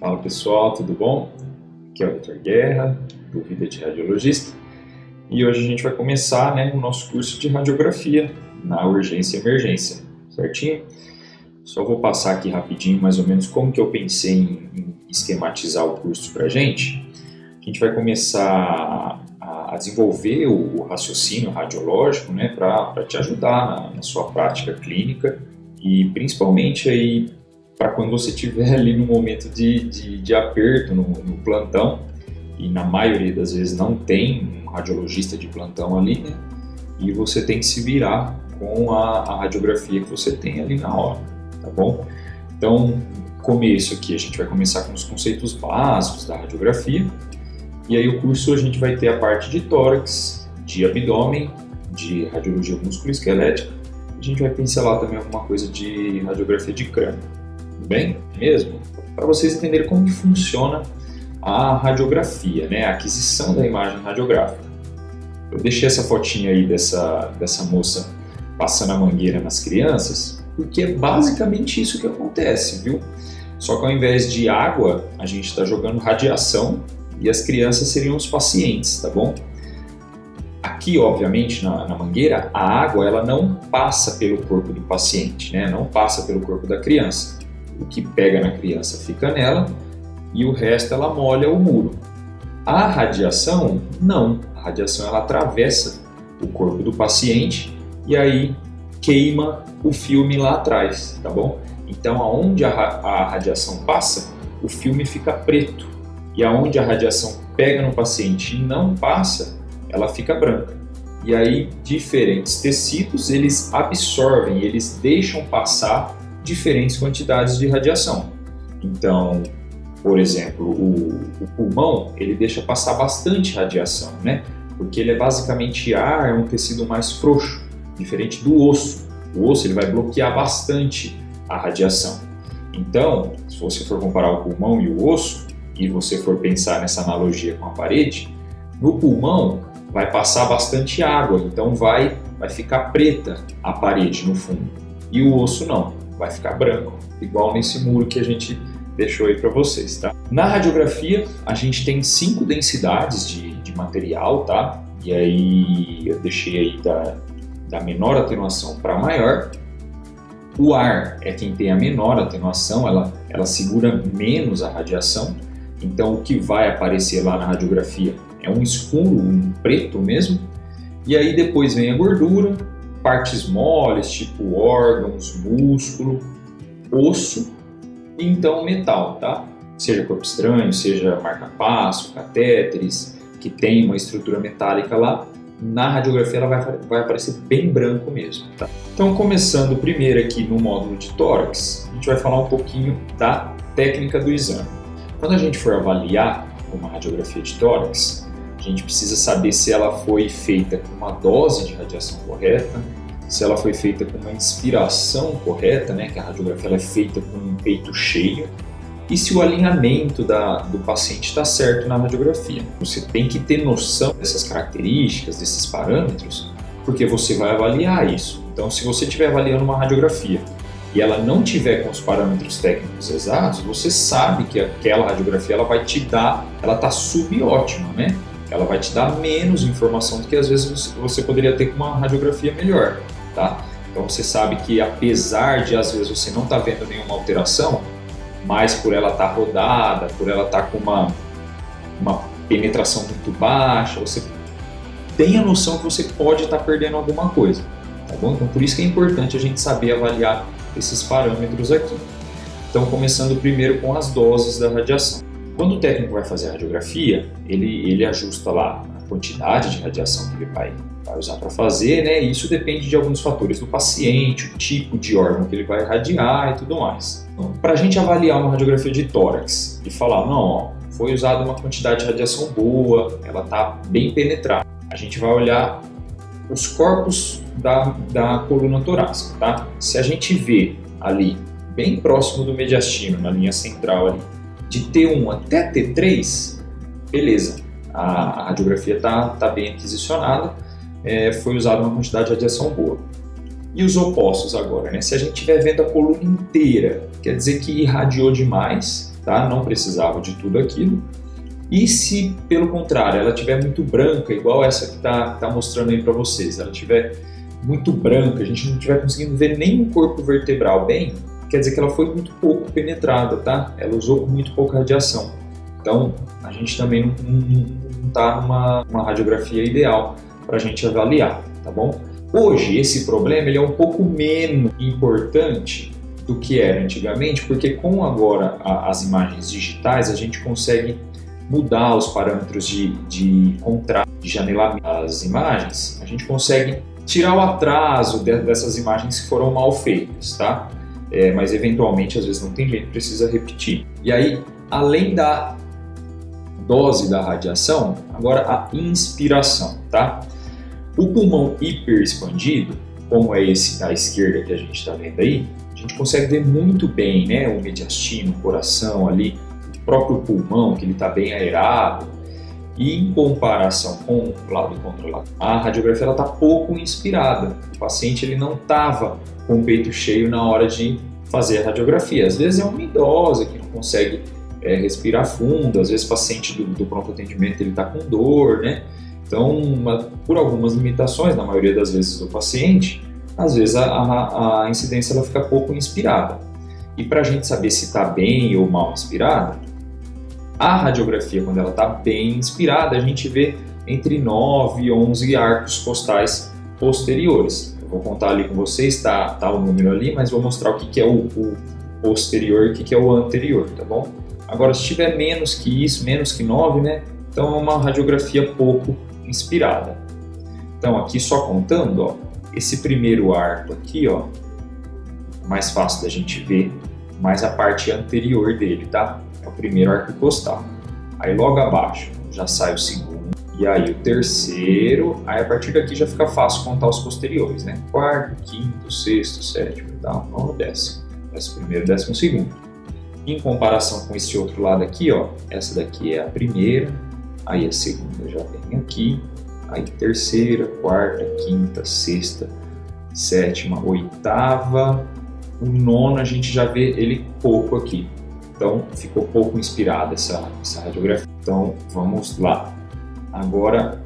Fala pessoal, tudo bom? Aqui é o Dr. Guerra, do Vida de Radiologista, e hoje a gente vai começar o nosso curso de radiografia na urgência e emergência, certinho? Só vou passar aqui rapidinho mais ou menos como que eu pensei em esquematizar o curso para a gente. A gente vai começar a desenvolver o raciocínio radiológico, para te ajudar na sua prática clínica e principalmente aí para quando você estiver ali no momento de aperto no plantão, e na maioria das vezes não tem um radiologista de plantão ali, e você tem que se virar com a radiografia que você tem ali na hora, tá bom? Então, começo aqui, a gente vai começar com os conceitos básicos da radiografia, e aí o curso a gente vai ter a parte de tórax, de abdômen, de radiologia musculoesquelética, a gente vai pincelar também alguma coisa de radiografia de crânio. Tudo bem? Mesmo? Para vocês entenderem como que funciona a radiografia, a aquisição da imagem radiográfica. Eu deixei essa fotinha aí dessa moça passando a mangueira nas crianças, porque é basicamente isso que acontece, viu? Só que ao invés de água, a gente está jogando radiação e as crianças seriam os pacientes, tá bom? Aqui, obviamente, na mangueira, a água ela não passa pelo corpo do paciente, não passa pelo corpo da criança. O que pega na criança fica nela e o resto ela molha o muro. A radiação, não. A radiação ela atravessa o corpo do paciente e aí queima o filme lá atrás, tá bom? Então, aonde a radiação passa, o filme fica preto. E aonde a radiação pega no paciente e não passa, ela fica branca. E aí, diferentes tecidos, eles absorvem, eles deixam passar diferentes quantidades de radiação. Então, por exemplo, o pulmão, ele deixa passar bastante radiação, porque ele é basicamente ar, é um tecido mais frouxo, diferente do osso. O osso ele vai bloquear bastante a radiação. Então, se você for comparar o pulmão e o osso, e você for pensar nessa analogia com a parede, no pulmão vai passar bastante água, então vai ficar preta a parede no fundo. E o osso não, vai ficar branco, igual nesse muro que a gente deixou aí para vocês, tá? Na radiografia, a gente tem 5 densidades de material, tá? E aí eu deixei aí da menor atenuação para a maior. O ar é quem tem a menor atenuação, ela segura menos a radiação. Então, o que vai aparecer lá na radiografia é um escuro, um preto mesmo. E aí depois vem a gordura, partes moles, tipo órgãos, músculo, osso e então metal, tá? Seja corpo estranho, seja marca-passo, catéteres, que tem uma estrutura metálica lá, na radiografia ela vai aparecer bem branco mesmo, tá? Então, começando primeiro aqui no módulo de tórax, a gente vai falar um pouquinho da técnica do exame. Quando a gente for avaliar uma radiografia de tórax, a gente precisa saber se ela foi feita com uma dose de radiação correta, se ela foi feita com uma inspiração correta, que a radiografia ela é feita com um peito cheio, e se o alinhamento do paciente está certo na radiografia. Você tem que ter noção dessas características, desses parâmetros, porque você vai avaliar isso. Então, se você estiver avaliando uma radiografia e ela não tiver com os parâmetros técnicos exatos, você sabe que aquela radiografia ela vai te dar, ela está subótima, Ela vai te dar menos informação do que às vezes você poderia ter com uma radiografia melhor, tá? Então você sabe que apesar de às vezes você não estar vendo nenhuma alteração, mas por ela estar rodada, por ela estar com uma penetração muito baixa, você tem a noção que você pode estar perdendo alguma coisa, tá bom? Então por isso que é importante a gente saber avaliar esses parâmetros aqui. Então começando primeiro com as doses da radiação. Quando o técnico vai fazer a radiografia, ele ajusta lá a quantidade de radiação que ele vai usar para fazer, e isso depende de alguns fatores do paciente, o tipo de órgão que ele vai irradiar e tudo mais. Então, para a gente avaliar uma radiografia de tórax e falar, não, foi usada uma quantidade de radiação boa, ela está bem penetrada, a gente vai olhar os corpos da coluna torácica, tá? Se a gente vê ali, bem próximo do mediastino, na linha central ali, de T1 até T3, beleza, a radiografia está bem aquisicionada, foi usada uma quantidade de radiação boa. E os opostos agora, Se a gente estiver vendo a coluna inteira, quer dizer que irradiou demais tá? Não precisava de tudo aquilo. E se, pelo contrário, ela estiver muito branca, igual essa que tá mostrando aí para vocês, ela estiver muito branca, a gente não estiver conseguindo ver nem o corpo vertebral bem, quer dizer que ela foi muito pouco penetrada, tá? Ela usou muito pouca radiação. Então, a gente também não está numa radiografia ideal para a gente avaliar, tá bom? Hoje, esse problema ele é um pouco menos importante do que era antigamente, porque com agora as imagens digitais, a gente consegue mudar os parâmetros de contraste, de janelamento das imagens, a gente consegue tirar o atraso dessas imagens que foram mal feitas, tá? Mas eventualmente, às vezes não tem jeito, precisa repetir. E aí, além da dose da radiação, agora a inspiração, tá? O pulmão hiperexpandido, como é esse à esquerda que a gente está vendo aí, a gente consegue ver muito bem, né, o mediastino, o coração ali, o próprio pulmão, que ele está bem aerado. E em comparação com o lado controlado, a radiografia está pouco inspirada. O paciente ele não estava com o peito cheio na hora de fazer a radiografia. Às vezes é uma idosa que não consegue respirar fundo, às vezes o paciente do pronto atendimento ele está com dor, né? Então, por algumas limitações, na maioria das vezes do paciente, às vezes a incidência ela fica pouco inspirada. E para a gente saber se está bem ou mal inspirada, a radiografia, quando ela está bem inspirada, a gente vê entre 9 e 11 arcos costais posteriores. Eu vou contar ali com vocês, tá o número ali, mas vou mostrar o que é o posterior e o que é o anterior, tá bom? Agora, se tiver menos que isso, menos que 9, né? Então é uma radiografia pouco inspirada. Então aqui só contando, ó, esse primeiro arco aqui, ó, mais fácil da gente ver, mais a parte anterior dele, tá? É o primeiro arco costal. Aí logo abaixo já sai o segundo, e aí o terceiro, aí a partir daqui já fica fácil contar os posteriores, né? Quarto, quinto, sexto, sétimo, oitavo, nono, décimo. Décimo primeiro, décimo segundo. Em comparação com esse outro lado aqui, ó, essa daqui é a primeira, aí a segunda já vem aqui, aí terceira, quarta, quinta, sexta, sétima, oitava, o nono a gente já vê ele pouco aqui. Então ficou pouco inspirada essa radiografia. Então vamos lá. Agora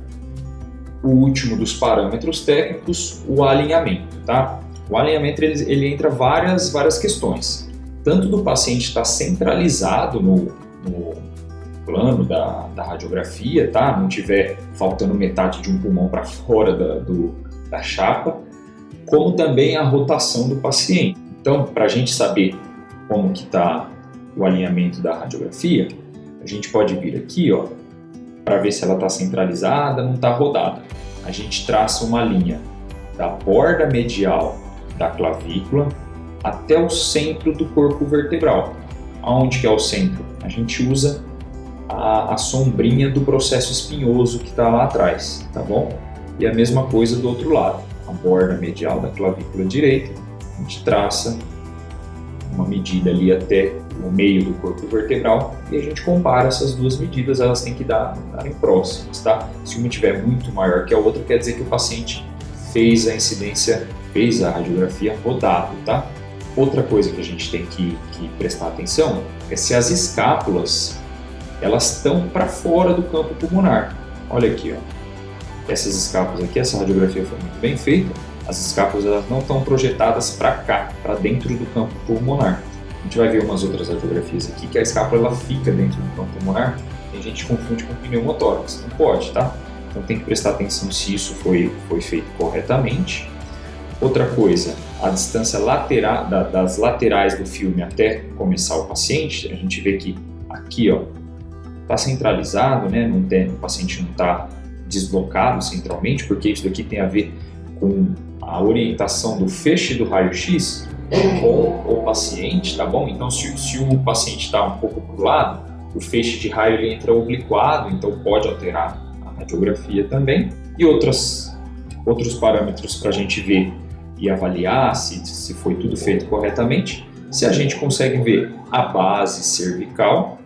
o último dos parâmetros técnicos, o alinhamento, tá? O alinhamento ele entra várias questões. Tanto do paciente estar centralizado no plano da radiografia, tá? Não tiver faltando metade de um pulmão para fora da chapa, como também a rotação do paciente. Então, para a gente saber como que está o alinhamento da radiografia, a gente pode vir aqui, ó, para ver se ela está centralizada, não está rodada. A gente traça uma linha da borda medial da clavícula até o centro do corpo vertebral. Aonde que é o centro? A gente usa a sombrinha do processo espinhoso que está lá atrás, tá bom? E a mesma coisa do outro lado, a borda medial da clavícula direita, a gente traça uma medida ali até o meio do corpo vertebral e a gente compara essas duas medidas, elas têm que darem próximas, tá? Se uma estiver muito maior que a outra, quer dizer que o paciente fez a radiografia rodado, tá? Outra coisa que a gente tem que prestar atenção é se as escápulas elas estão para fora do campo pulmonar. Olha aqui, ó. Essas escápulas aqui, essa radiografia foi muito bem feita. As escápulas elas não estão projetadas para cá, para dentro do campo pulmonar. A gente vai ver umas outras radiografias aqui que a escápula ela fica dentro do campo pulmonar. E a gente confunde com pneumotórax. Não pode, tá? Então tem que prestar atenção se isso foi feito corretamente. Outra coisa, a distância lateral, das laterais do filme até começar o paciente, a gente vê que aqui, ó, está centralizado, né? O paciente não está deslocado centralmente, porque isso daqui tem a ver com a orientação do feixe do raio-x com o paciente, tá bom? Então, se o paciente está um pouco para o lado, o feixe de raio ele entra obliquado, então pode alterar a radiografia também. E outros parâmetros para a gente ver e avaliar se foi tudo feito corretamente, se a gente consegue ver a base cervical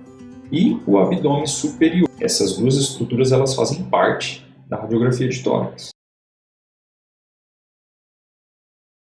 e o abdômen superior. Essas duas estruturas elas fazem parte da radiografia de tórax.